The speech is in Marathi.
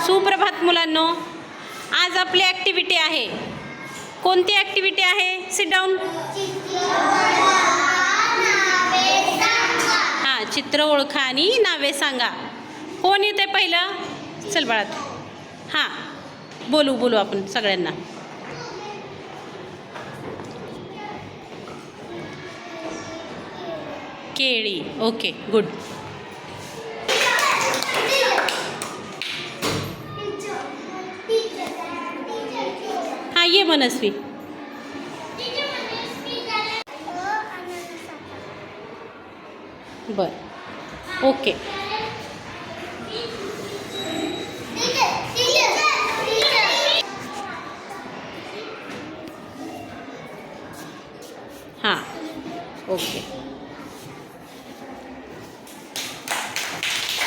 सुप्रभात मुलांनो, आज आपली ॲक्टिव्हिटी आहे. कोणती ॲक्टिव्हिटी आहे? Sit down. हां, चित्र ओळखा आणि नावे सांगा. कोण येते पहिलं? चल बाळा. हां, बोलू आपण सगळ्यांना. केळी. Okay, good. हां, ये मनस्वी. बरं, ओके. हां, ओके.